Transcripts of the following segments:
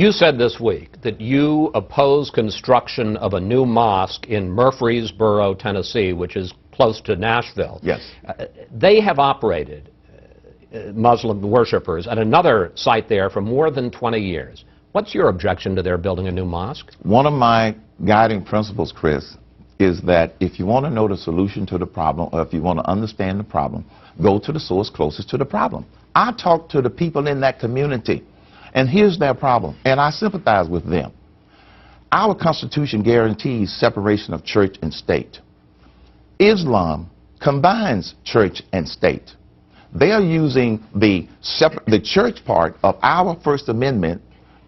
You said this week that you oppose construction of a new mosque in Murfreesboro, Tennessee, which is close to Nashville. Yes. They have operated Muslim worshippers at another site there for more than 20 years. What's your objection to their building a new mosque? One of my guiding principles, Chris, is that if you want to know the solution to the problem, or if you want to understand the problem, go to the source closest to the problem. I talk to the people in that community, and here's their problem, and I sympathize with them. Our Constitution guarantees separation of church and state. Islam combines church and state. They are using the church part of our First Amendment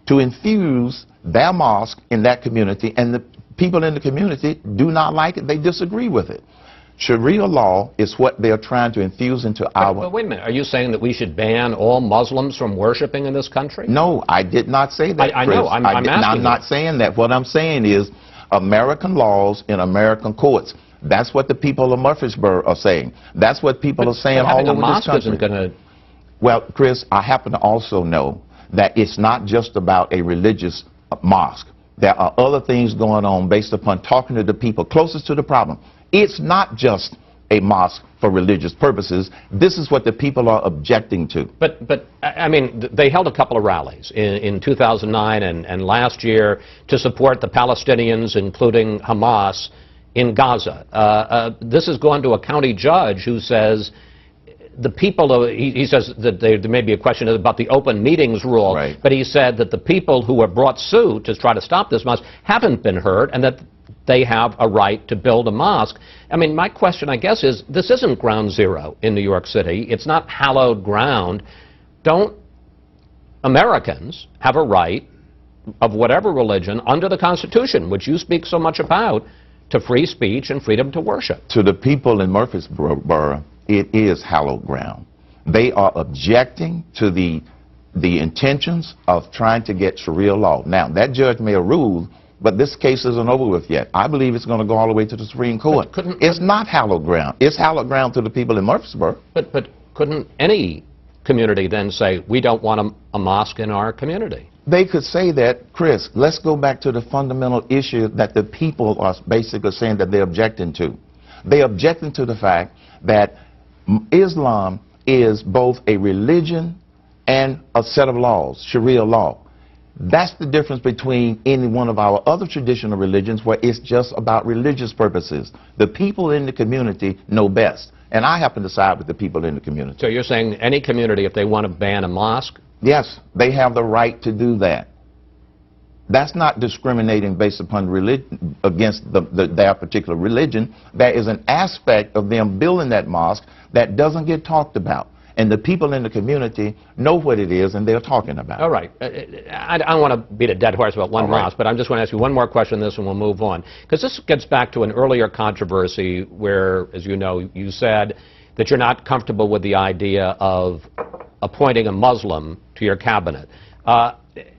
to infuse their mosque in that community, and the people in the community do not like it. They disagree with it. Sharia law is what they're trying to infuse into our... But wait a minute. Are you saying that we should ban all Muslims from worshiping in this country? No, I did not say that, I know. I'm asking I'm not saying that. What I'm saying is American laws in American courts. That's what the people of Murfreesboro are saying. That's what people are saying all over this country. Isn't gonna... Well, Chris, I happen to also know that it's not just about a religious mosque. There are other things going on based upon talking to the people closest to the problem. It's not just a mosque for religious purposes. This is what the people are objecting to. But I mean, they held a couple of rallies in 2009 and last year to support the Palestinians, including Hamas, in Gaza. This has gone to a county judge who says the people, he says that there may be a question about the open meetings rule, right. But he said that the people who have brought suit to try to stop this mosque haven't been heard, and that they have a right to build a mosque. I mean, my question, I guess, is this isn't ground zero in New York City. It's not hallowed ground. Don't Americans have a right of whatever religion under the Constitution, which you speak so much about, to free speech and freedom to worship? To the people in Murfreesboro, it is hallowed ground. They are objecting to the intentions of trying to get Sharia law. Now, that judge may have ruled, but this case isn't over with yet. I believe it's going to go all the way to the Supreme Court. It's not hallowed ground. It's hallowed ground to the people in Murfreesboro. But couldn't any community then say, we don't want a mosque in our community? They could say that, Chris. Let's go back to the fundamental issue that the people are basically saying that they're objecting to. They're objecting to the fact that Islam is both a religion and a set of laws, Sharia law. That's the difference between any one of our other traditional religions where it's just about religious purposes. The people in the community know best, and I happen to side with the people in the community. So you're saying any community, if they want to ban a mosque? Yes, they have the right to do that. That's not discriminating based upon religion against their particular religion. There is an aspect of them building that mosque that doesn't get talked about. And the people in the community know what it is, and they're talking about it. All right. I don't want to beat a dead horse about one mosque, but I'm just going to ask you one more question on this, and we'll move on. Because this gets back to an earlier controversy where, as you know, you said that you're not comfortable with the idea of appointing a Muslim to your cabinet.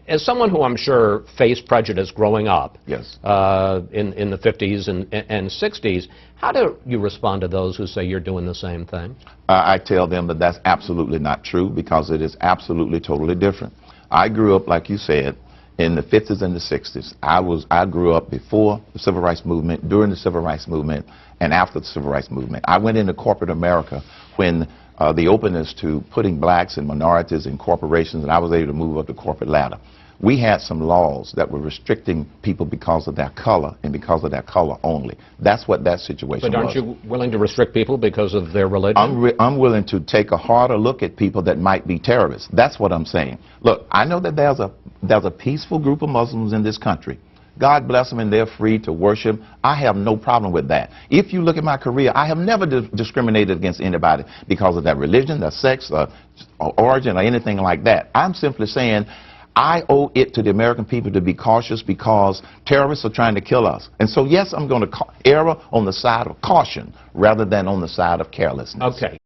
As someone who I'm sure faced prejudice growing up, yes, in the 50s and 60s, how do you respond to those who say you're doing the same thing? I tell them that that's absolutely not true, because it is absolutely totally different. I grew up, like you said, in the 50s and the 60s. I grew up before the Civil Rights Movement, during the Civil Rights Movement, and after the Civil Rights Movement. I went into corporate America when the openness to putting blacks and minorities in corporations, and I was able to move up the corporate ladder. We had some laws that were restricting people because of their color and because of their color only. That's what that situation was. But aren't you willing to restrict people because of their religion? I'm willing to take a harder look at people that might be terrorists. That's what I'm saying. Look, I know that there's a peaceful group of Muslims in this country. God bless them, and they're free to worship. I have no problem with that. If you look at my career, I have never discriminated against anybody because of their religion, their sex, or origin, or anything like that. I'm simply saying I owe it to the American people to be cautious because terrorists are trying to kill us. And so, yes, I'm going to err on the side of caution rather than on the side of carelessness. Okay.